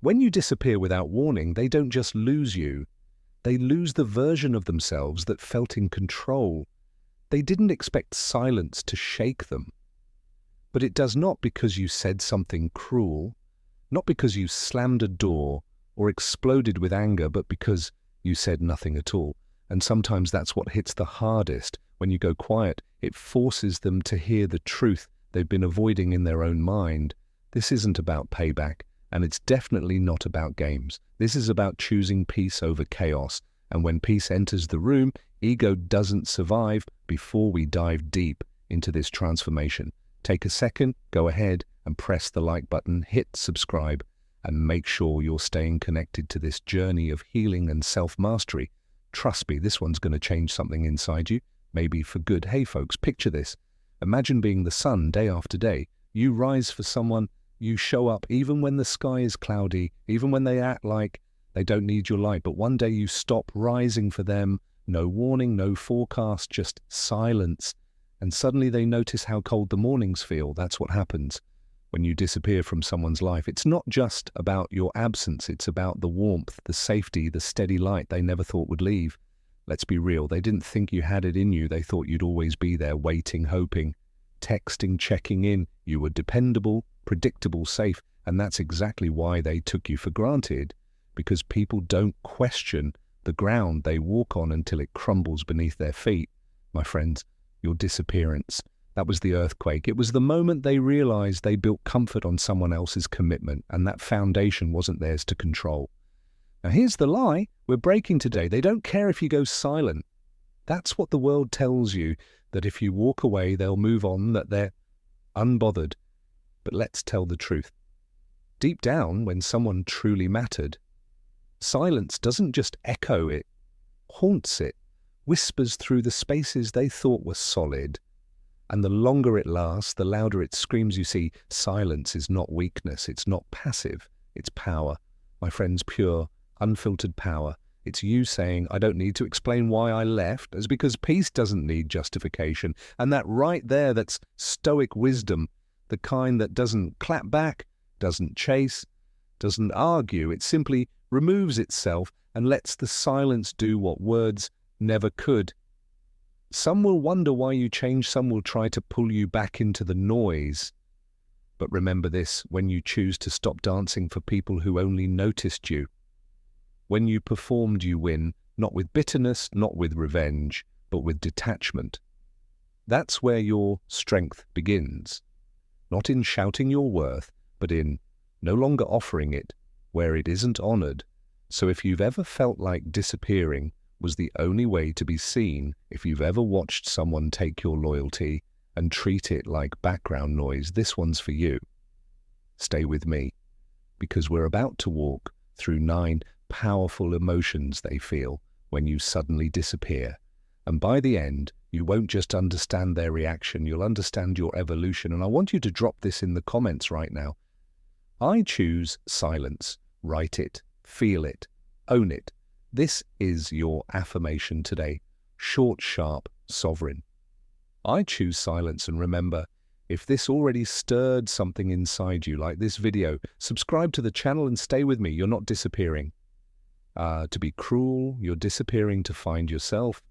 When you disappear without warning, they don't just lose you. They lose the version of themselves that felt in control. They didn't expect silence to shake them. But it does not because you said something cruel, not because you slammed a door or exploded with anger, but because you said nothing at all. And sometimes that's what hits the hardest. When you go quiet, it forces them to hear the truth they've been avoiding in their own mind. This isn't about payback, and it's definitely not about games. This is about choosing peace over chaos. And when peace enters the room, ego doesn't survive. Before we dive deep into this transformation, take a second, go ahead and press the like button, hit subscribe, and make sure you're staying connected to this journey of healing and self-mastery. Trust me, this one's going to change something inside you, maybe for good. Hey folks, picture this. Imagine being the sun day after day. You rise for someone, you show up even when the sky is cloudy, even when they act like they don't need your light. But one day you stop rising for them, no warning, no forecast, just silence. And suddenly they notice how cold the mornings feel. That's what happens when you disappear from someone's life. It's not just about your absence, it's about the warmth, the safety, the steady light they never thought would leave. Let's be real, they didn't think you had it in you. They thought you'd always be there, waiting, hoping, texting, checking in. You were dependable, predictable, safe, and that's exactly why they took you for granted, because people don't question the ground they walk on until it crumbles beneath their feet. My friends, your disappearance, that was the earthquake. It was the moment they realized they built comfort on someone else's commitment, and that foundation wasn't theirs to control. Now here's the lie we're breaking today. They don't care if you go silent. That's what the world tells you, that if you walk away, they'll move on, that they're unbothered. But let's tell the truth. Deep down, when someone truly mattered, silence doesn't just echo, it haunts it, whispers through the spaces they thought were solid. And the longer it lasts, the louder it screams. You see, silence is not weakness, it's not passive, it's power. My friends, pure, unfiltered power. It's you saying, I don't need to explain why I left, as because peace doesn't need justification. And that right there, that's Stoic wisdom, the kind that doesn't clap back, doesn't chase, doesn't argue. It simply removes itself and lets the silence do what words never could. Some will wonder why you change, some will try to pull you back into the noise. But remember this, when you choose to stop dancing for people who only noticed you, when you performed, you win, not with bitterness, not with revenge, but with detachment. That's where your strength begins. Not in shouting your worth, but in no longer offering it where it isn't honored. So if you've ever felt like disappearing was the only way to be seen, if you've ever watched someone take your loyalty and treat it like background noise, this one's for you. Stay with me, because we're about to walk through 9 powerful emotions they feel when you suddenly disappear. And by the end, you won't just understand their reaction, you'll understand your evolution. And I want you to drop this in the comments right now. I choose silence. Write it, feel it, own it. This is your affirmation today. Short, sharp, sovereign. I choose silence, and remember, if this already stirred something inside you, like this video, subscribe to the channel and stay with me. You're not disappearing to be cruel, you're disappearing to find yourself.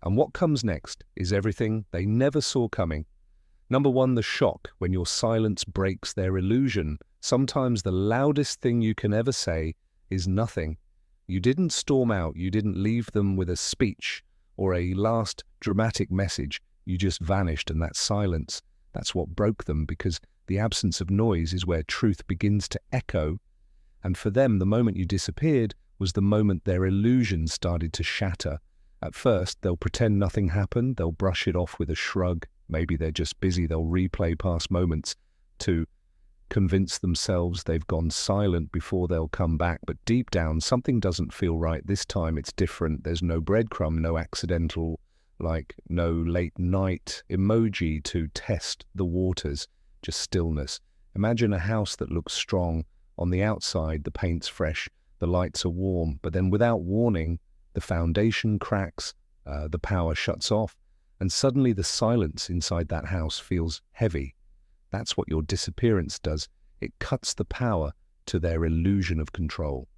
And what comes next is everything they never saw coming. Number 1, the shock when your silence breaks their illusion. Sometimes the loudest thing you can ever say is nothing. You didn't storm out, you didn't leave them with a speech or a last dramatic message. You just vanished, and that silence, that's what broke them, because the absence of noise is where truth begins to echo. And for them, the moment you disappeared was the moment their illusion started to shatter. At first, they'll pretend nothing happened, they'll brush it off with a shrug. Maybe they're just busy, they'll replay past moments to convince themselves they've gone silent before they'll come back. But deep down, something doesn't feel right. This time it's different. There's no breadcrumb, no accidental, no late night emoji to test the waters, just stillness. Imagine a house that looks strong. On the outside, the paint's fresh, the lights are warm, but then without warning, the foundation cracks, the power shuts off, and suddenly the silence inside that house feels heavy. That's what your disappearance does. It cuts the power to their illusion of control.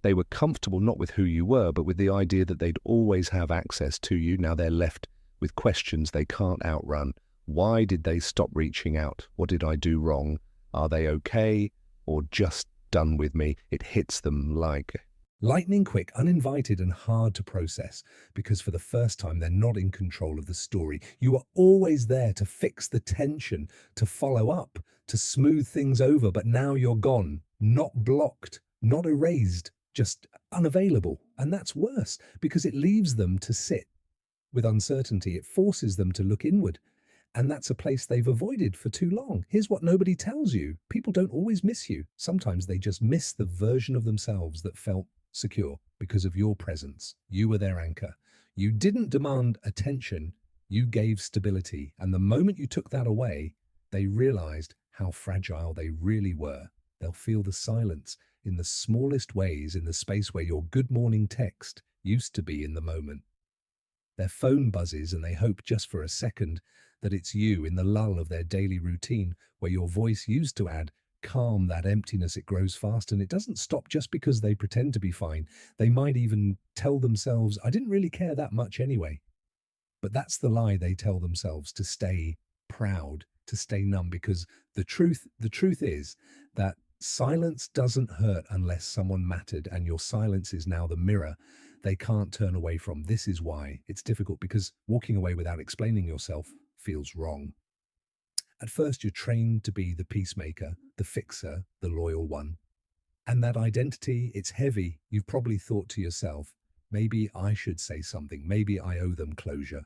They were comfortable not with who you were, but with the idea that they'd always have access to you. Now they're left with questions they can't outrun. Why did they stop reaching out? What did I do wrong? Are they okay? Or just done with me? It hits them like lightning quick, uninvited, and hard to process, because for the first time they're not in control of the story. You are always there to fix the tension, to follow up, to smooth things over, but now you're gone, not blocked, not erased, just unavailable. And that's worse, because it leaves them to sit with uncertainty. It forces them to look inward. And that's a place they've avoided for too long. Here's what nobody tells you. People don't always miss you. Sometimes they just miss the version of themselves that felt secure because of your presence. You were their anchor. You didn't demand attention, you gave stability. And the moment you took that away, they realized how fragile they really were. They'll feel the silence in the smallest ways, in the space where your good morning text used to be in the moment. Their phone buzzes and they hope just for a second that it's you in the lull of their daily routine, where your voice used to add calm that emptiness. It grows fast, and it doesn't stop just because they pretend to be fine. They might even tell themselves, I didn't really care that much anyway. But that's the lie they tell themselves, to stay proud, to stay numb, because the truth is that silence doesn't hurt unless someone mattered, and your silence is now the mirror they can't turn away from. This is why it's difficult, because walking away without explaining yourself feels wrong. At first, you're trained to be the peacemaker, the fixer, the loyal one. And that identity, it's heavy. You've probably thought to yourself, maybe I should say something, maybe I owe them closure.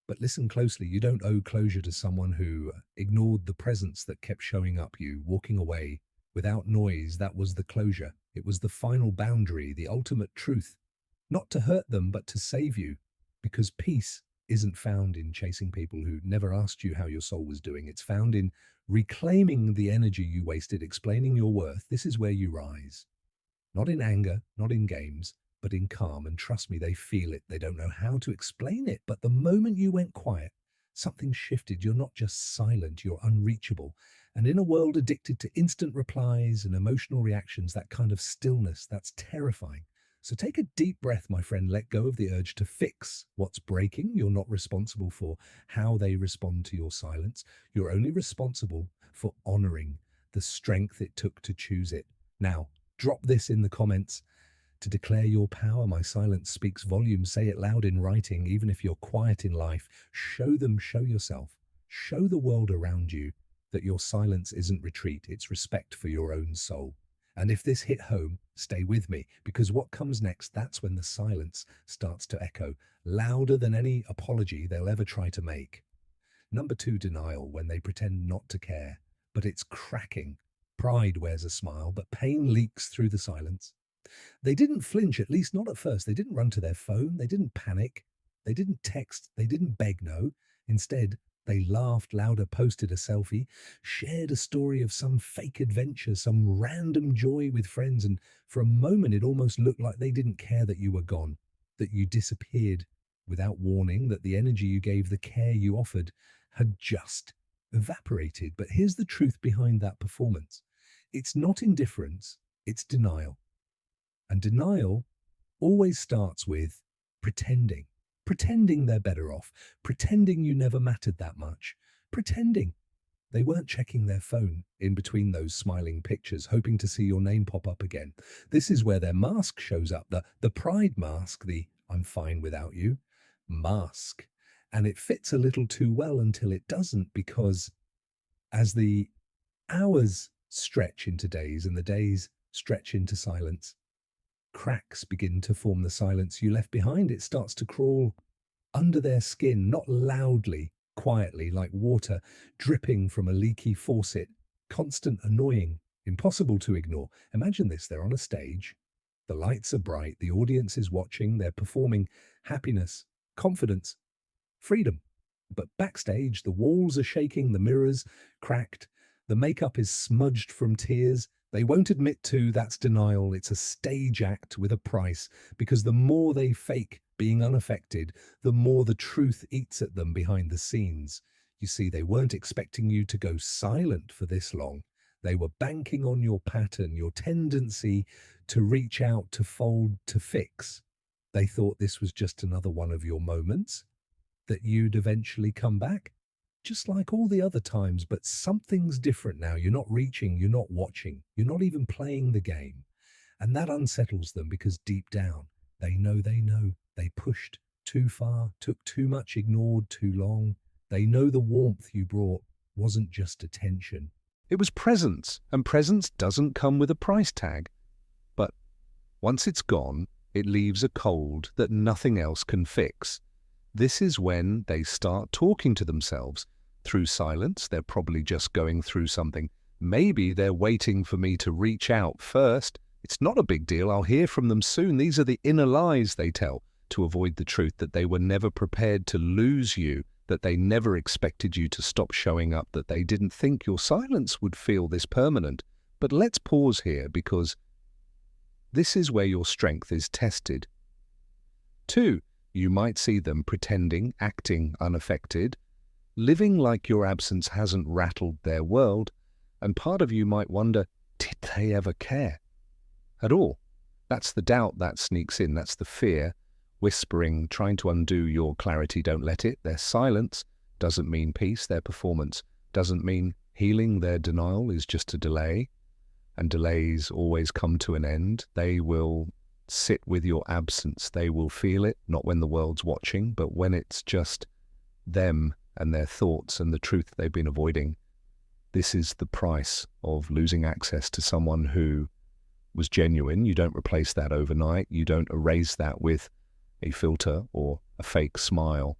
But listen closely, you don't owe closure to someone who ignored the presence that kept showing up. You walking away without noise, that was the closure. It was the final boundary, the ultimate truth. Not to hurt them, but to save you. Because peace isn't found in chasing people who never asked you how your soul was doing. It's found in reclaiming the energy you wasted, explaining your worth. This is where you rise. Not in anger, not in games, but in calm. And trust me, they feel it. They don't know how to explain it. But the moment you went quiet, something shifted. You're not just silent, you're unreachable. And in a world addicted to instant replies and emotional reactions, that kind of stillness, that's terrifying. So take a deep breath, my friend. Let go of the urge to fix what's breaking. You're not responsible for how they respond to your silence. You're only responsible for honoring the strength it took to choose it. Now, drop this in the comments to declare your power. My silence speaks volumes. Say it loud in writing, even if you're quiet in life. Show them, show yourself, show the world around you that your silence isn't retreat. It's respect for your own soul. And if this hit home, stay with me, because what comes next, that's when the silence starts to echo, louder than any apology they'll ever try to make. Number 2, denial, when they pretend not to care, but it's cracking. Pride wears a smile, but pain leaks through the silence. They didn't flinch, at least not at first. They didn't run to their phone. They didn't panic. They didn't text. They didn't beg no. Instead, they laughed louder, posted a selfie, shared a story of some fake adventure, some random joy with friends, and for a moment it almost looked like they didn't care that you were gone, that you disappeared without warning, that the energy you gave, the care you offered, had just evaporated. But here's the truth behind that performance. It's not indifference, it's denial. And denial always starts with pretending. Pretending they're better off, pretending you never mattered that much, pretending they weren't checking their phone in between those smiling pictures, hoping to see your name pop up again. This is where their mask shows up, the pride mask, the I'm fine without you mask. And it fits a little too well until it doesn't, because as the hours stretch into days and the days stretch into silence, cracks begin to form. The silence you left behind, it starts to crawl under their skin, not loudly, quietly, like water dripping from a leaky faucet. Constant, annoying, impossible to ignore. Imagine this, they're on a stage, the lights are bright, the audience is watching, they're performing happiness, confidence, freedom. But backstage, the walls are shaking, the mirrors cracked, the makeup is smudged from tears. They won't admit to that's denial. It's a stage act with a price, because the more they fake being unaffected, the more the truth eats at them behind the scenes. You see, they weren't expecting you to go silent for this long. They were banking on your pattern, your tendency to reach out, to fold, to fix. They thought this was just another one of your moments, that you'd eventually come back, just like all the other times, but something's different now. You're not reaching, you're not watching, you're not even playing the game. And that unsettles them because deep down, they know they pushed too far, took too much, ignored too long. They know the warmth you brought wasn't just attention. It was presence, and presence doesn't come with a price tag. But once it's gone, it leaves a cold that nothing else can fix. This is when they start talking to themselves. Through silence, they're probably just going through something. Maybe they're waiting for me to reach out first. It's not a big deal, I'll hear from them soon. These are the inner lies they tell to avoid the truth that they were never prepared to lose you, that they never expected you to stop showing up, that they didn't think your silence would feel this permanent. But let's pause here, because this is where your strength is tested. 2, you might see them pretending, acting unaffected, living like your absence hasn't rattled their world, and part of you might wonder, did they ever care at all? That's the doubt that sneaks in, that's the fear, whispering, trying to undo your clarity. Don't let it. Their silence doesn't mean peace. Their performance doesn't mean healing. Their denial is just a delay, and delays always come to an end. They will sit with your absence. They will feel it, not when the world's watching, but when it's just them and their thoughts and the truth they've been avoiding. This is the price of losing access to someone who was genuine. You don't replace that overnight. You don't erase that with a filter or a fake smile.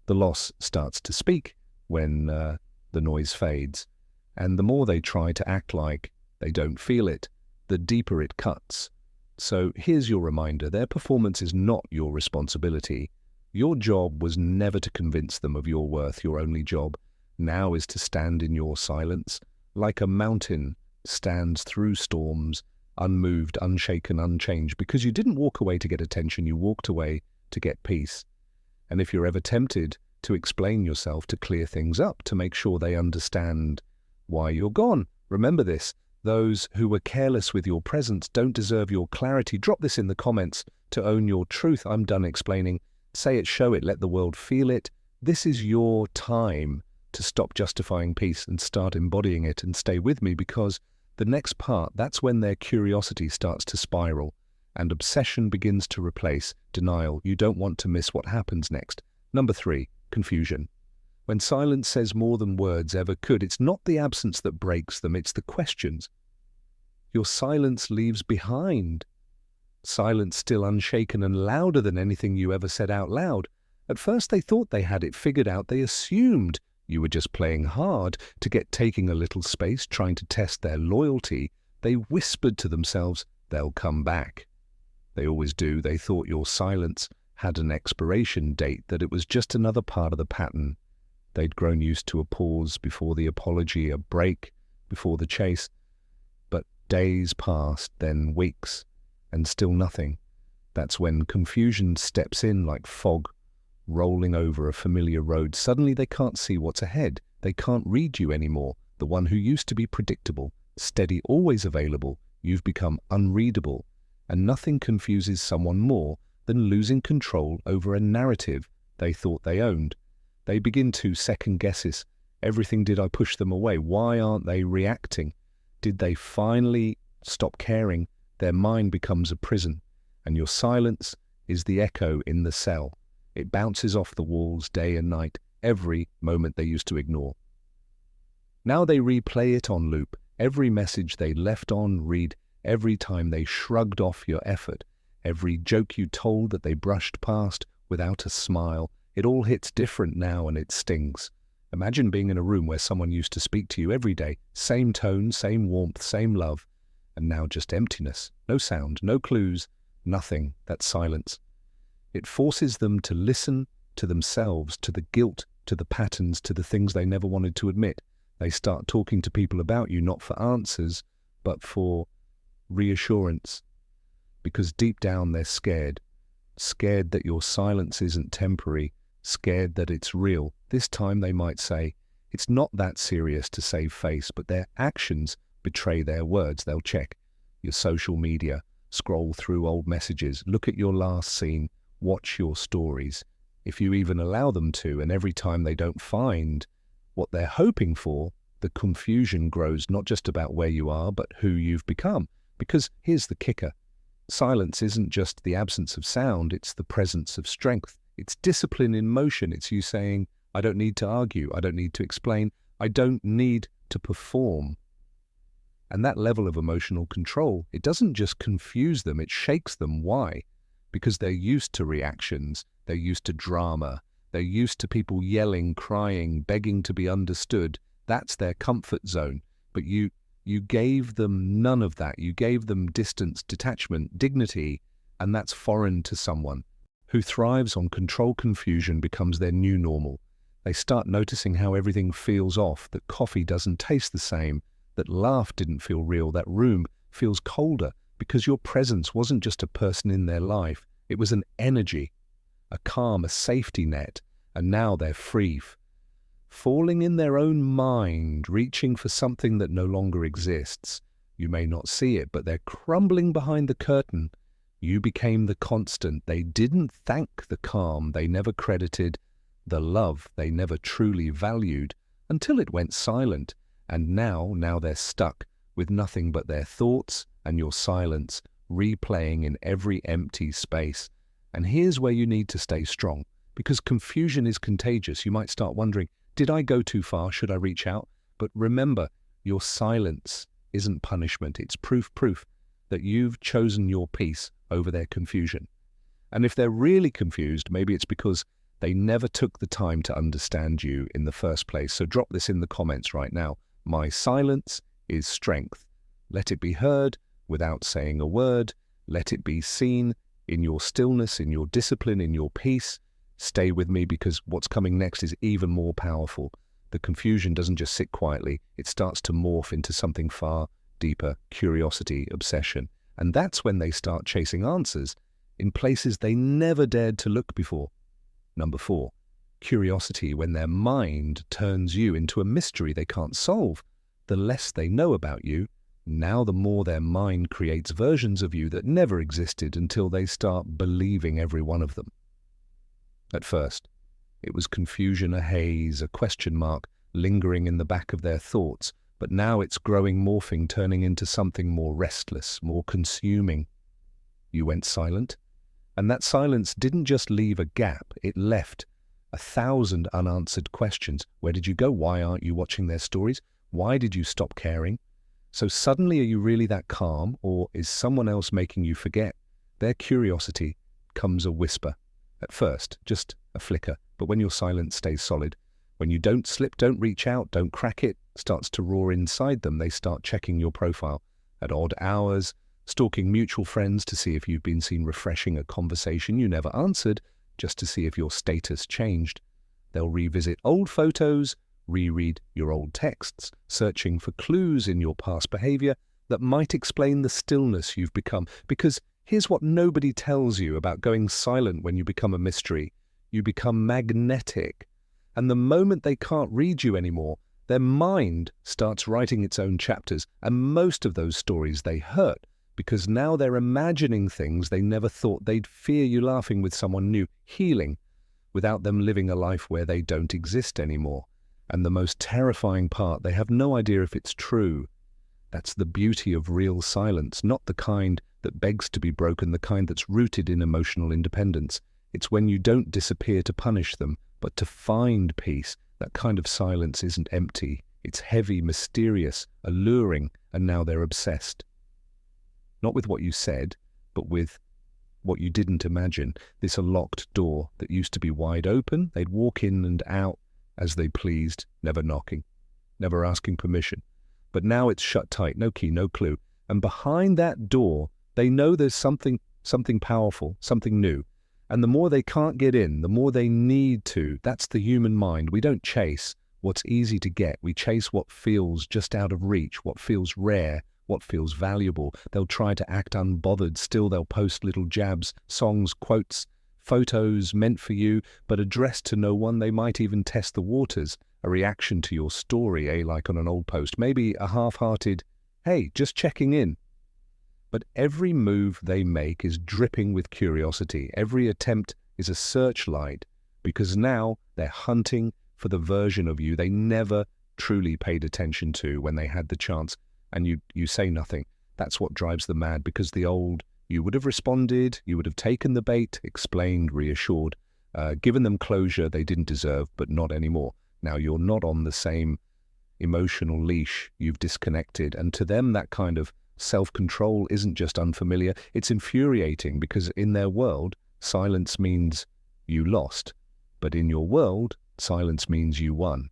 The loss starts to speak when the noise fades, and the more they try to act like they don't feel it, the deeper it cuts. So here's your reminder: their performance is not your responsibility. Your job was never to convince them of your worth. Your only job now is to stand in your silence, like a mountain stands through storms, unmoved, unshaken, unchanged, because you didn't walk away to get attention, you walked away to get peace. And if you're ever tempted to explain yourself, to clear things up, to make sure they understand why you're gone, remember this: those who were careless with your presence don't deserve your clarity. Drop this in the comments to own your truth. I'm done explaining. Say it, show it, let the world feel it. This is your time to stop justifying peace and start embodying it. And stay with me, because the next part, that's when their curiosity starts to spiral and obsession begins to replace denial. You don't want to miss what happens next. Number 3, confusion. When silence says more than words ever could, it's not the absence that breaks them, it's the questions your silence leaves behind. Silence still unshaken and louder than anything you ever said out loud. At first they thought they had it figured out. They assumed you were just playing hard to get taking a little space, trying to test their loyalty. They whispered to themselves, they'll come back. They always do. They thought your silence had an expiration date, that it was just another part of the pattern. They'd grown used to a pause before the apology, a break before the chase. But days passed, then weeks, and still nothing. That's when confusion steps in like fog rolling over a familiar road. Suddenly they can't see what's ahead. They can't read you anymore. The one who used to be predictable, steady, always available, you've become unreadable. And nothing confuses someone more than losing control over a narrative they thought they owned. They begin to second guesses. Everything, did I push them away? Why aren't they reacting? Did they finally stop caring? Their mind becomes a prison, and your silence is the echo in the cell. It bounces off the walls day and night, every moment they used to ignore. Now they replay it on loop. Every message they left on read, every time they shrugged off your effort, every joke you told that they brushed past without a smile. It all hits different now, and it stings. Imagine being in a room where someone used to speak to you every day, same tone, same warmth, same love, and now just emptiness. No sound, no clues, nothing. That's silence. It forces them to listen to themselves, to the guilt, to the patterns, to the things they never wanted to admit. They start talking to people about you, not for answers, but for reassurance. Because deep down they're scared. Scared that your silence isn't temporary, scared that it's real. This time they might say, it's not that serious to save face, but their actions betray their words. They'll check your social media, scroll through old messages, look at your last scene, watch your stories. If you even allow them to, and every time they don't find what they're hoping for, the confusion grows, not just about where you are, but who you've become. Because here's the kicker. Silence isn't just the absence of sound, it's the presence of strength. It's discipline in motion. It's you saying, I don't need to argue, I don't need to explain, I don't need to perform. And that level of emotional control, it doesn't just confuse them, it shakes them. Why? Because they're used to reactions, they're used to drama, they're used to people yelling, crying, begging to be understood. That's their comfort zone. But you gave them none of that. You gave them distance, detachment, dignity, and that's foreign to someone who thrives on control. Confusion becomes their new normal. They start noticing how everything feels off, that coffee doesn't taste the same, that laugh didn't feel real, that room feels colder, because your presence wasn't just a person in their life, it was an energy, a calm, a safety net, and now they're free, falling in their own mind, reaching for something that no longer exists. You may not see it, but they're crumbling behind the curtain. You became the constant. They didn't thank the calm they never credited, the love they never truly valued, until it went silent. And now they're stuck with nothing but their thoughts and your silence replaying in every empty space. And here's where you need to stay strong, because confusion is contagious. You might start wondering, did I go too far? Should I reach out? But remember, your silence isn't punishment. It's proof that you've chosen your peace over their confusion. And if they're really confused, maybe it's because they never took the time to understand you in the first place. So drop this in the comments right now. My silence is strength. Let it be heard without saying a word. Let it be seen in your stillness, in your discipline, in your peace. Stay with me, because what's coming next is even more powerful. The confusion doesn't just sit quietly. It starts to morph into something far deeper: curiosity, obsession. And that's when they start chasing answers in places they never dared to look before. Number 4, curiosity, when their mind turns you into a mystery they can't solve. The less they know about you, now the more their mind creates versions of you that never existed, until they start believing every one of them. At first, it was confusion, a haze, a question mark lingering in the back of their thoughts, but now it's growing, morphing, turning into something more restless, more consuming. You went silent, and that silence didn't just leave a gap, it left 1,000 unanswered questions. Where did you go? Why aren't you watching their stories? Why did you stop caring? So suddenly, are you really that calm, or is someone else making you forget? Their curiosity comes a whisper. At first, just a flicker, but when your silence stays solid, when you don't slip, don't reach out, don't crack it, starts to roar inside them. They start checking your profile at odd hours, stalking mutual friends to see if you've been seen refreshing a conversation you never answered, just to see if your status changed. They'll revisit old photos, reread your old texts, searching for clues in your past behavior that might explain the stillness you've become. Because here's what nobody tells you about going silent when you become a mystery. You become magnetic. And the moment they can't read you anymore, their mind starts writing its own chapters. And most of those stories, they hurt, because now they're imagining things they never thought. They'd fear you laughing with someone new, healing, without them living a life where they don't exist anymore. And the most terrifying part, they have no idea if it's true. That's the beauty of real silence, not the kind that begs to be broken, the kind that's rooted in emotional independence. It's when you don't disappear to punish them, but to find peace. That kind of silence isn't empty. It's heavy, mysterious, alluring, and now they're obsessed. Not with what you said, but with what you didn't imagine. This locked door that used to be wide open, they'd walk in and out as they pleased, never knocking, never asking permission. But now it's shut tight, no key, no clue. And behind that door, they know there's something powerful, something new. And the more they can't get in, the more they need to. That's the human mind. We don't chase what's easy to get. We chase what feels just out of reach, what feels rare, what feels valuable. They'll try to act unbothered. Still, they'll post little jabs, songs, quotes, photos meant for you, but addressed to no one. They might even test the waters, a reaction to your story, like on an old post. Maybe a half-hearted, Hey, just checking in. But every move they make is dripping with curiosity. Every attempt is a searchlight, because now they're hunting for the version of you they never truly paid attention to when they had the chance, and you say nothing. That's what drives them mad, because the old you would have responded, you would have taken the bait, explained, reassured, given them closure they didn't deserve, but not anymore. Now you're not on the same emotional leash, you've disconnected, and to them that kind of self-control isn't just unfamiliar, it's infuriating, because in their world, silence means you lost, but in your world, silence means you won.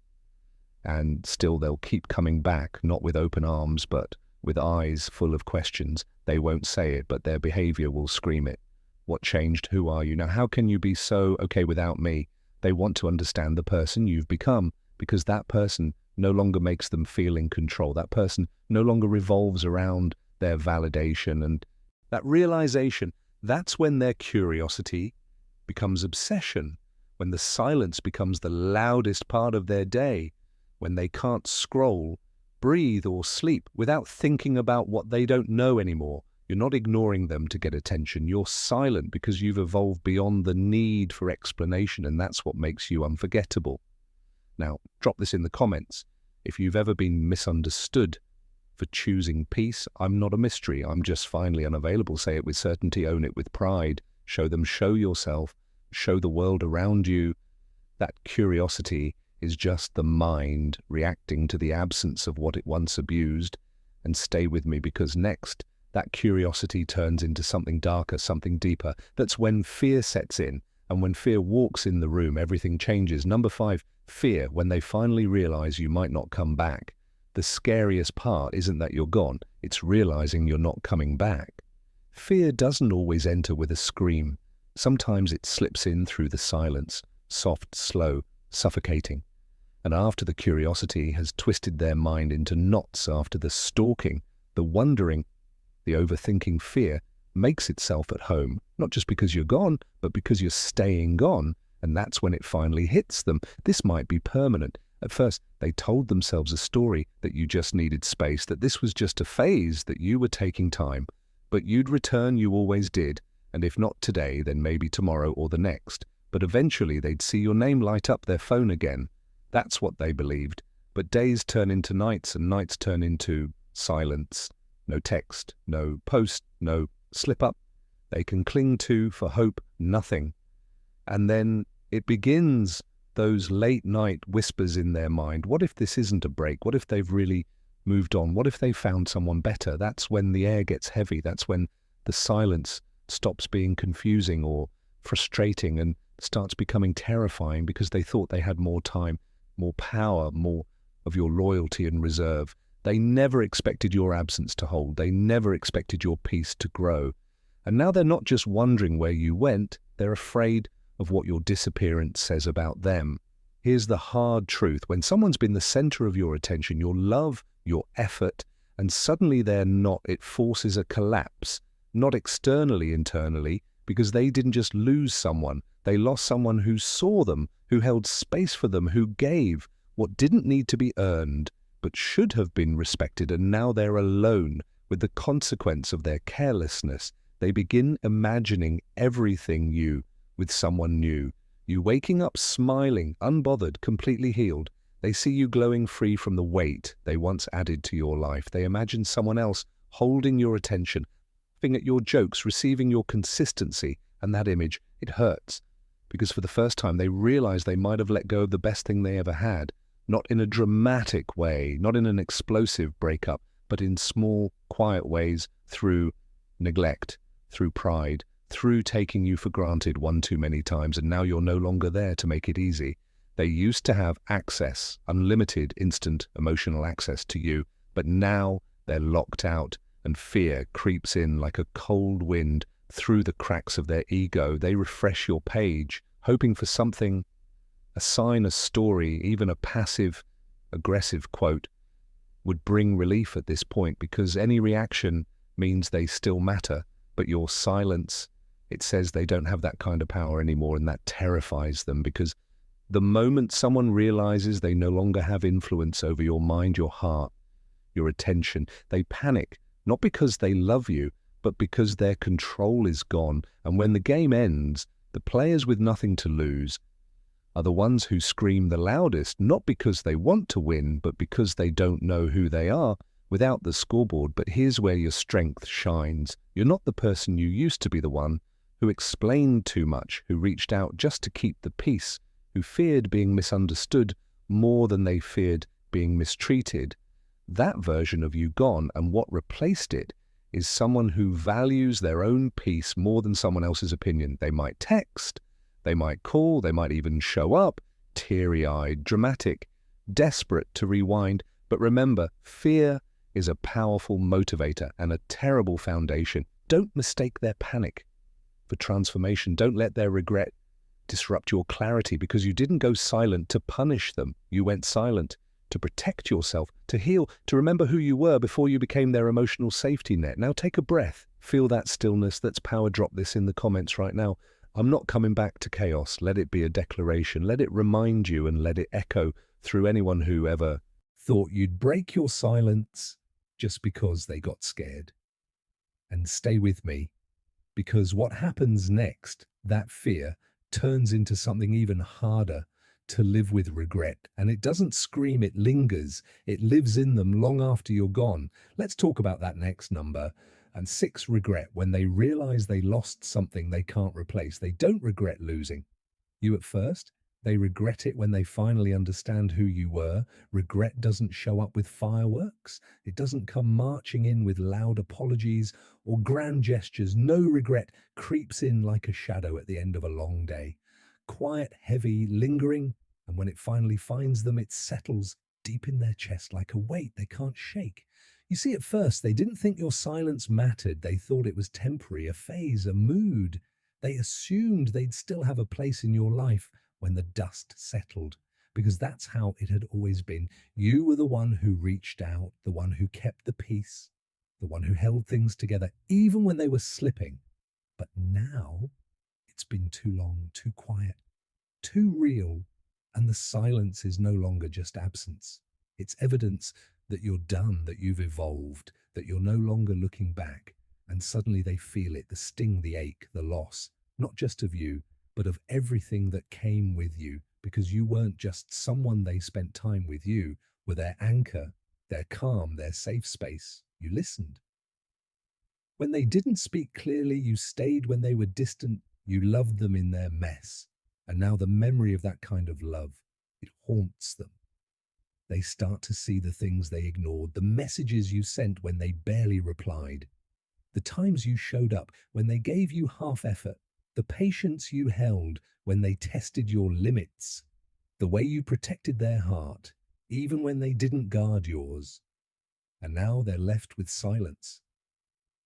And still they'll keep coming back, not with open arms, but with eyes full of questions. They won't say it, but their behavior will scream it. What changed? Who are you? Now, how can you be so okay without me? They want to understand the person you've become, because that person no longer makes them feel in control. That person no longer revolves around their validation. And that realization, that's when their curiosity becomes obsession, when the silence becomes the loudest part of their day, when they can't scroll, breathe, or sleep without thinking about what they don't know anymore. You're not ignoring them to get attention. You're silent because you've evolved beyond the need for explanation, and that's what makes you unforgettable. Now, drop this in the comments. If you've ever been misunderstood for choosing peace, I'm not a mystery. I'm just finally unavailable. Say it with certainty, own it with pride. Show them, show yourself, show the world around you. That curiosity is just the mind reacting to the absence of what it once abused. And stay with me, because next, that curiosity turns into something darker, something deeper. That's when fear sets in. And when fear walks in the room, everything changes. Number 5, fear, when they finally realize you might not come back. The scariest part isn't that you're gone, it's realizing you're not coming back. Fear doesn't always enter with a scream. Sometimes it slips in through the silence, soft, slow, suffocating. And after the curiosity has twisted their mind into knots, after the stalking, the wondering, the overthinking, fear makes itself at home, not just because you're gone, but because you're staying gone. And that's when it finally hits them. This might be permanent. At first, they told themselves a story that you just needed space, that this was just a phase, that you were taking time. But you'd return, you always did. And if not today, then maybe tomorrow or the next. But eventually they'd see your name light up their phone again. That's what they believed. But days turn into nights, and nights turn into silence. No text, no post, no slip up. They can cling to, for hope, nothing. And then it begins, those late night whispers in their mind. What if this isn't a break? What if they've really moved on? What if they found someone better? That's when the air gets heavy. That's when the silence stops being confusing or frustrating and starts becoming terrifying, because they thought they had more time, more power, more of your loyalty and reserve. They never expected your absence to hold. They never expected your peace to grow. And now they're not just wondering where you went, they're afraid of what your disappearance says about them. Here's the hard truth. When someone's been the center of your attention, your love, your effort, and suddenly they're not, it forces a collapse. Not externally, internally, because they didn't just lose someone. They lost someone who saw them, who held space for them, who gave what didn't need to be earned, but should have been respected. And now they're alone with the consequence of their carelessness. They begin imagining everything you with someone new. You waking up smiling, unbothered, completely healed. They see you glowing free from the weight they once added to your life. They imagine someone else holding your attention, laughing at your jokes, receiving your consistency. And that image, it hurts. Because for the first time they realize they might have let go of the best thing they ever had. Not in a dramatic way, not in an explosive breakup, but in small, quiet ways, through neglect, through pride, through taking you for granted one too many times, and now you're no longer there to make it easy. They used to have access, unlimited, instant emotional access to you, but now they're locked out, and fear creeps in like a cold wind through the cracks of their ego. They refresh your page, hoping for something, a sign, a story, even a passive, aggressive quote would bring relief at this point, because any reaction means they still matter, but your silence, it says they don't have that kind of power anymore, and that terrifies them, because the moment someone realizes they no longer have influence over your mind, your heart, your attention. They panic, not because they love you, but because their control is gone. And when the game ends, the players with nothing to lose are the ones who scream the loudest, not because they want to win, but because they don't know who they are without the scoreboard. But here's where your strength shines. You're not the person you used to be, the one who explained too much, who reached out just to keep the peace, who feared being misunderstood more than they feared being mistreated. That version of you gone, and what replaced it is someone who values their own peace more than someone else's opinion. They might text, they might call, they might even show up, teary-eyed, dramatic, desperate to rewind. But remember, fear is a powerful motivator and a terrible foundation. Don't mistake their panic for transformation. Don't let their regret disrupt your clarity, because you didn't go silent to punish them. You went silent to protect yourself, to heal, to remember who you were before you became their emotional safety net. Now take a breath. Feel that stillness. Let's power drop this in the comments right now. I'm not coming back to chaos. Let it be a declaration. Let it remind you and let it echo through anyone who ever thought you'd break your silence just because they got scared. And stay with me, because what happens next, that fear, turns into something even harder to live with: regret. And it doesn't scream, it lingers. It lives in them long after you're gone. Let's talk about that next number. And 6, regret. When they realize they lost something they can't replace. They don't regret losing you at first. They regret it when they finally understand who you were. Regret doesn't show up with fireworks. It doesn't come marching in with loud apologies or grand gestures. No, regret creeps in like a shadow at the end of a long day. Quiet, heavy, lingering, and when it finally finds them, it settles deep in their chest like a weight they can't shake. You see, at first, they didn't think your silence mattered. They thought it was temporary, a phase, a mood. They assumed they'd still have a place in your life when the dust settled, because that's how it had always been. You were the one who reached out, the one who kept the peace, the one who held things together, even when they were slipping. But now, it's been too long, too quiet, too real, and the silence is no longer just absence. It's evidence that you're done, that you've evolved, that you're no longer looking back. And suddenly they feel it, the sting, the ache, the loss, not just of you, but of everything that came with you, because you weren't just someone they spent time with. You were their anchor, their calm, their safe space. You listened. When they didn't speak clearly, you stayed. When they were distant, you loved them in their mess. And now the memory of that kind of love, it haunts them. They start to see the things they ignored, the messages you sent when they barely replied, the times you showed up when they gave you half effort, the patience you held when they tested your limits, the way you protected their heart, even when they didn't guard yours. And now they're left with silence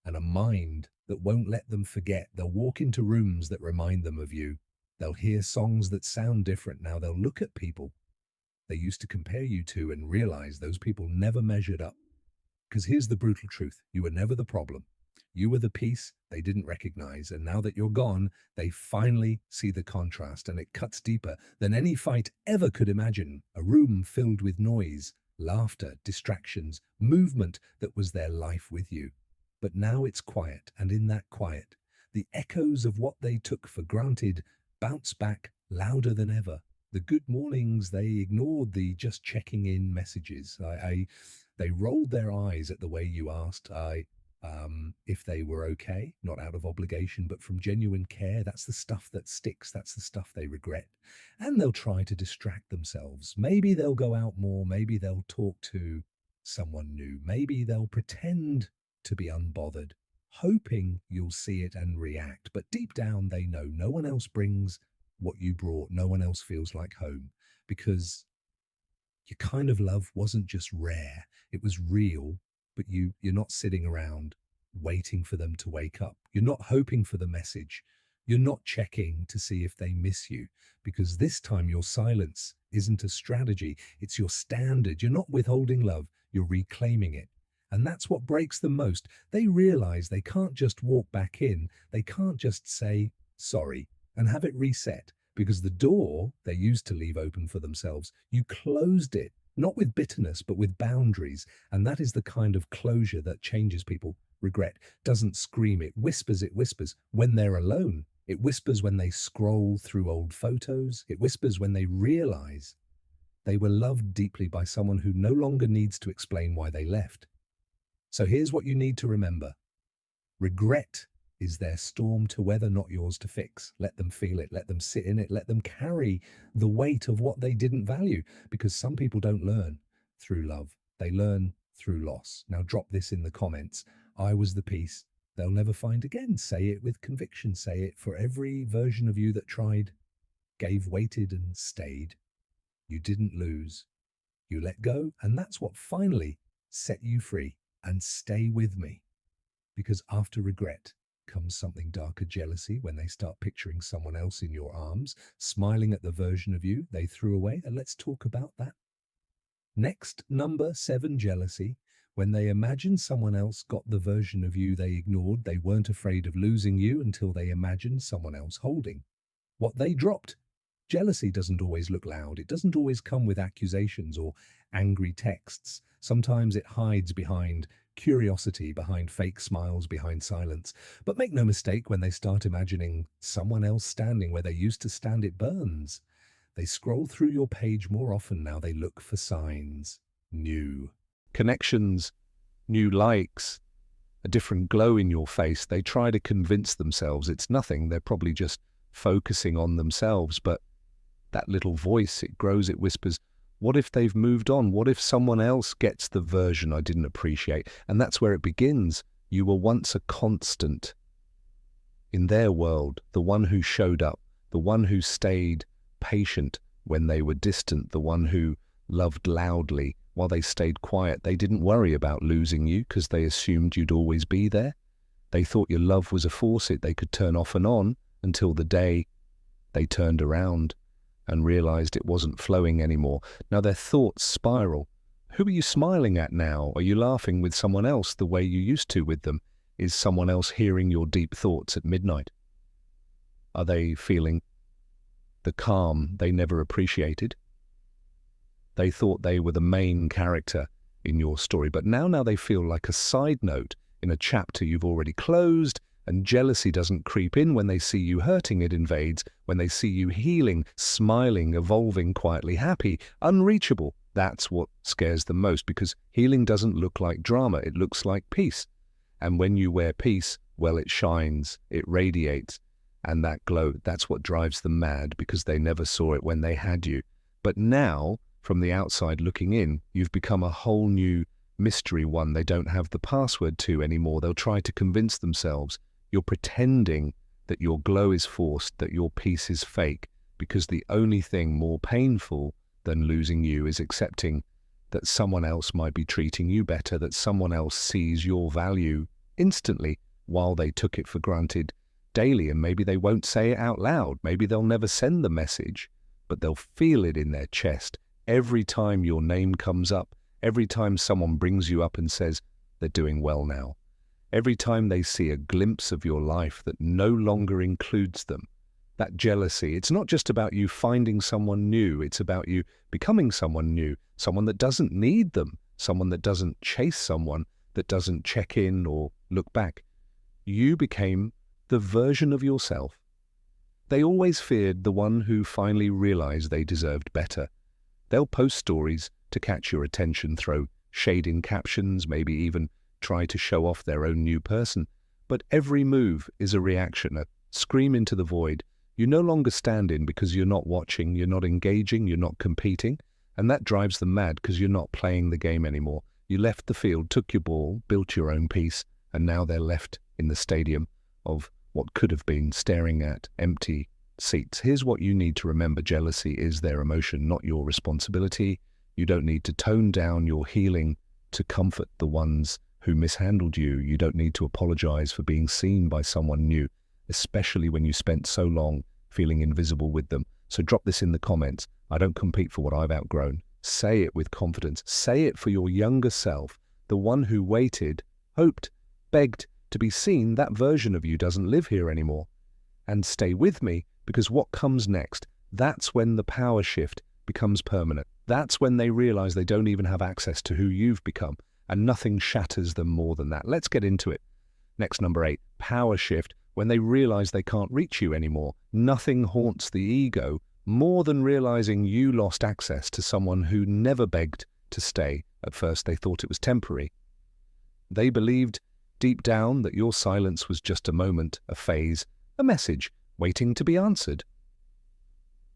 and a mind that won't let them forget. They'll walk into rooms that remind them of you. They'll hear songs that sound different now. They'll look at people they used to compare you to and realize those people never measured up. Because here's the brutal truth. You were never the problem. You were the piece they didn't recognize. And now that you're gone, they finally see the contrast, and it cuts deeper than any fight ever could imagine. A room filled with noise, laughter, distractions, movement that was their life with you. But now it's quiet, and in that quiet, the echoes of what they took for granted bounce back louder than ever. The good mornings they ignored, the just checking in messages. They rolled their eyes at the way you asked if they were okay, not out of obligation, but from genuine care. That's the stuff that sticks. That's the stuff they regret. And they'll try to distract themselves. Maybe they'll go out more. Maybe they'll talk to someone new. Maybe they'll pretend to be unbothered, hoping you'll see it and react. But deep down, they know no one else brings what you brought. No one else feels like home, because your kind of love wasn't just rare, it was real. But you're not sitting around waiting for them to wake up. You're not hoping for the message. You're not checking to see if they miss you, because this time your silence isn't a strategy, it's your standard. You're not withholding love, you're reclaiming it. And that's what breaks them most. They realize they can't just walk back in, they can't just say sorry and have it reset, because the door they used to leave open for themselves, you closed it not with bitterness, but with boundaries. And that is the kind of closure that changes people. Regret doesn't scream, it whispers, when they're alone. It whispers when they scroll through old photos. It whispers when they realize they were loved deeply by someone who no longer needs to explain why they left. So here's what you need to remember. Regret is their storm to weather, not yours to fix. Let them feel it, let them sit in it, let them carry the weight of what they didn't value, because some people don't learn through love. They learn through loss. Now drop this in the comments. I was the peace they'll never find again. Say it with conviction. Say it for every version of you that tried, gave, waited, and stayed. You didn't lose. You let go, and that's what finally set you free. And stay with me, because after regret comes something darker, jealousy, when they start picturing someone else in your arms, smiling at the version of you they threw away. And let's talk about that. Next, number 7, jealousy. When they imagine someone else got the version of you they ignored, they weren't afraid of losing you until they imagined someone else holding what they dropped. Jealousy doesn't always look loud. It doesn't always come with accusations or angry texts. Sometimes it hides behind curiosity, behind fake smiles, behind silence. But make no mistake, when they start imagining someone else standing where they used to stand, it burns. They scroll through your page more often now. They look for signs. New connections, new likes, a different glow in your face. They try to convince themselves it's nothing. They're probably just focusing on themselves. But that little voice, it grows, it whispers, what if they've moved on? What if someone else gets the version I didn't appreciate? And that's where it begins. You were once a constant in their world, the one who showed up, the one who stayed patient when they were distant, the one who loved loudly while they stayed quiet. They didn't worry about losing you because they assumed you'd always be there. They thought your love was a faucet they could turn off and on until the day they turned around and realized it wasn't flowing anymore. Now their thoughts spiral. Who are you smiling at now? Are you laughing with someone else the way you used to with them? Is someone else hearing your deep thoughts at midnight? Are they feeling the calm they never appreciated? They thought they were the main character in your story, but now they feel like a side note in a chapter you've already closed. And jealousy doesn't creep in when they see you hurting. It invades when they see you healing, smiling, evolving, quietly happy, unreachable. That's what scares them most, because healing doesn't look like drama. It looks like peace. And when you wear peace, well, it shines, it radiates. And that glow, that's what drives them mad, because they never saw it when they had you. But now, from the outside looking in, you've become a whole new mystery, one they don't have the password to anymore. They'll try to convince themselves you're pretending that your glow is forced, that your peace is fake, because the only thing more painful than losing you is accepting that someone else might be treating you better, that someone else sees your value instantly while they took it for granted daily. And maybe they won't say it out loud. Maybe they'll never send the message, but they'll feel it in their chest. Every time your name comes up, every time someone brings you up and says they're doing well now, every time they see a glimpse of your life that no longer includes them, that jealousy, it's not just about you finding someone new, it's about you becoming someone new, someone that doesn't need them, someone that doesn't chase someone, that doesn't check in or look back. You became the version of yourself they always feared, the one who finally realized they deserved better. They'll post stories to catch your attention, throw shade in captions, maybe even try to show off their own new person. But every move is a reaction, a scream into the void. You no longer stand in because you're not watching, you're not engaging, you're not competing. And that drives them mad because you're not playing the game anymore. You left the field, took your ball, built your own piece, and now they're left in the stadium of what could have been, staring at empty seats. Here's what you need to remember. Jealousy is their emotion, not your responsibility. You don't need to tone down your healing to comfort the ones who mishandled you. You don't need to apologize for being seen by someone new, especially when you spent so long feeling invisible with them. So drop this in the comments. I don't compete for what I've outgrown. Say it with confidence. Say it for your younger self, the one who waited, hoped, begged to be seen. That version of you doesn't live here anymore. And stay with me, because what comes next, that's when the power shift becomes permanent. That's when they realize they don't even have access to who you've become, and nothing shatters them more than that. Let's get into it. Next, number 8, power shift. When they realize they can't reach you anymore, nothing haunts the ego more than realizing you lost access to someone who never begged to stay. At first, they thought it was temporary. They believed deep down that your silence was just a moment, a phase, a message waiting to be answered.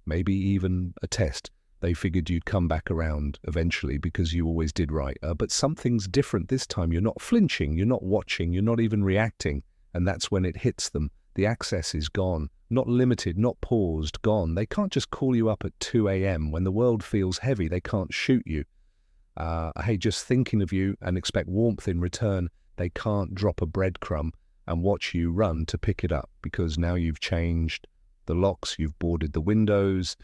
Maybe even a test. They figured you'd come back around eventually because you always did right. But something's different this time. You're not flinching, you're not watching, you're not even reacting. And that's when it hits them. The access is gone, not limited, not paused, gone. They can't just call you up at 2 a.m. when the world feels heavy. They can't shoot you. Hey, just thinking of you and expect warmth in return. They can't drop a breadcrumb and watch you run to pick it up because now you've changed the locks, you've boarded the windows,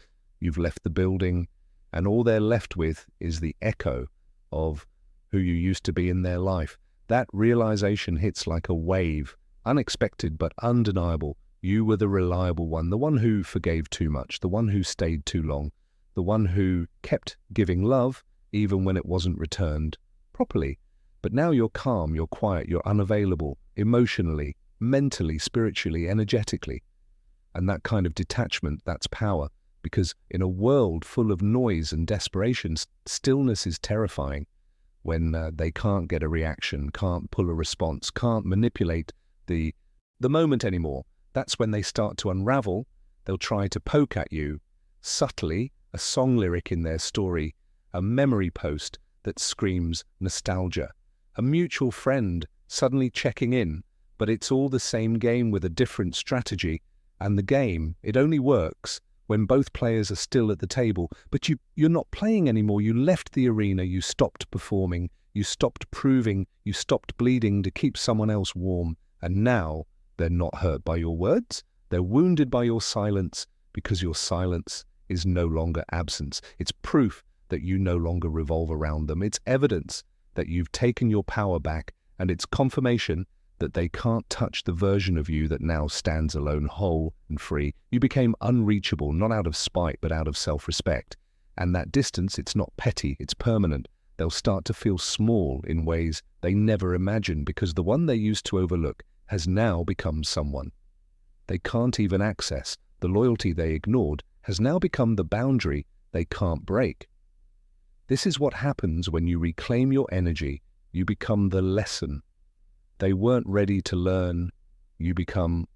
you've left the building, and all they're left with is the echo of who you used to be in their life. That realization hits like a wave, unexpected but undeniable. You were the reliable one, the one who forgave too much, the one who stayed too long, the one who kept giving love even when it wasn't returned properly. But now you're calm, you're quiet, you're unavailable, emotionally, mentally, spiritually, energetically. And that kind of detachment, that's power. Because in a world full of noise and desperation, stillness is terrifying. When they can't get a reaction, can't pull a response, can't manipulate the moment anymore, that's when they start to unravel. They'll try to poke at you subtly, a song lyric in their story, a memory post that screams nostalgia, a mutual friend suddenly checking in, but it's all the same game with a different strategy. And the game, it only works when both players are still at the table, but you're not playing anymore. You left the arena, you stopped performing, you stopped proving, you stopped bleeding to keep someone else warm, and now they're not hurt by your words, they're wounded by your silence, because your silence is no longer absence. It's proof that you no longer revolve around them. It's evidence that you've taken your power back, and it's confirmation that they can't touch the version of you that now stands alone, whole and free. You became unreachable, not out of spite, but out of self-respect. And that distance, it's not petty, it's permanent. They'll start to feel small in ways they never imagined because the one they used to overlook has now become someone they can't even access. The loyalty they ignored has now become the boundary they can't break. This is what happens when you reclaim your energy. You become the lesson they weren't ready to learn. You become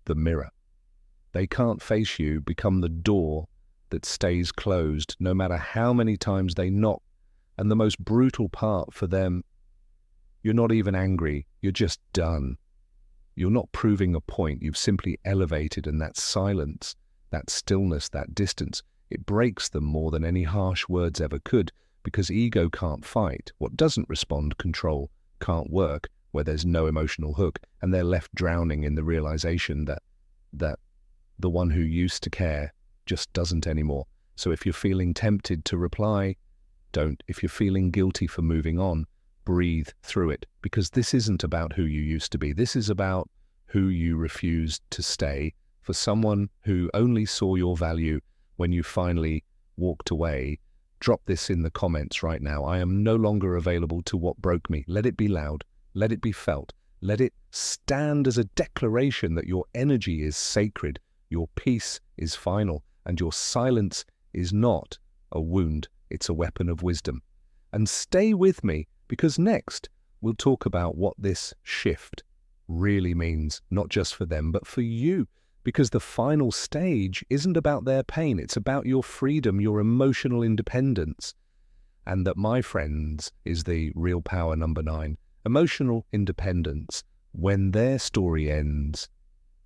the mirror. They can't face you, become the door that stays closed no matter how many times they knock. And the most brutal part for them, you're not even angry, you're just done. You're not proving a point, you've simply elevated, and that silence, that stillness, that distance, it breaks them more than any harsh words ever could, because ego can't fight. What doesn't respond, control, can't work, where there's no emotional hook, and they're left drowning in the realization that the one who used to care just doesn't anymore. So if you're feeling tempted to reply, don't. If you're feeling guilty for moving on, breathe through it, because this isn't about who you used to be. This is about who you refused to stay for someone who only saw your value when you finally walked away. Drop this in the comments right now. I am no longer available to what broke me. Let it be loud. Let it be felt. Let it stand as a declaration that your energy is sacred, your peace is final, and your silence is not a wound, it's a weapon of wisdom. And stay with me, because next we'll talk about what this shift really means, not just for them, but for you. Because the final stage isn't about their pain, it's about your freedom, your emotional independence. And that, my friends, is the real power number 9. Emotional independence. When their story ends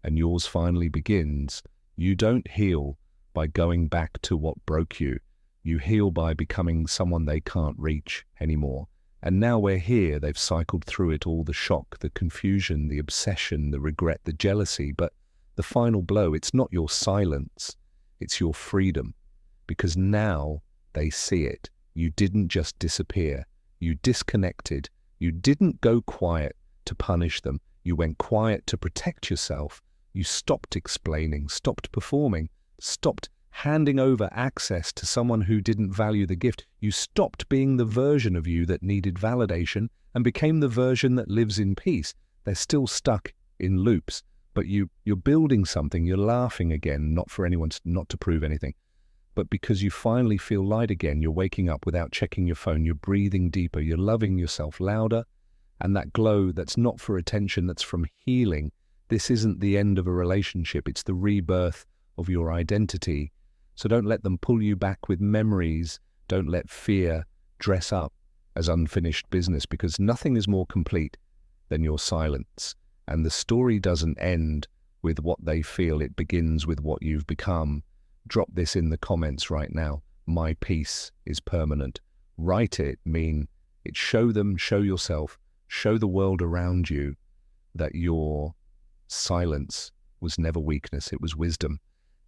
and yours finally begins, you don't heal by going back to what broke you. You heal by becoming someone they can't reach anymore. And now we're here, they've cycled through it all, the shock, the confusion, the obsession, the regret, the jealousy, but the final blow, it's not your silence, it's your freedom. Because now they see it. You didn't just disappear, you disconnected. You didn't go quiet to punish them. You went quiet to protect yourself. You stopped explaining, stopped performing, stopped handing over access to someone who didn't value the gift. You stopped being the version of you that needed validation and became the version that lives in peace. They're still stuck in loops, but you're building something. You're laughing again, not for anyone, not to prove anything, but because you finally feel light again. You're waking up without checking your phone. You're breathing deeper. You're loving yourself louder. And that glow, that's not for attention, that's from healing. This isn't the end of a relationship. It's the rebirth of your identity. So don't let them pull you back with memories. Don't let fear dress up as unfinished business, because nothing is more complete than your silence. And the story doesn't end with what they feel. It begins with what you've become. Drop this in the comments right now. My peace is permanent. Write it, mean it. Show them, show yourself, show the world around you that your silence was never weakness, it was wisdom.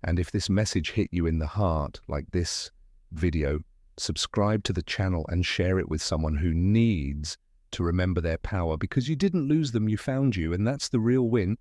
And if this message hit you in the heart, like this video, subscribe to the channel and share it with someone who needs to remember their power, because you didn't lose them, you found you, and that's the real win.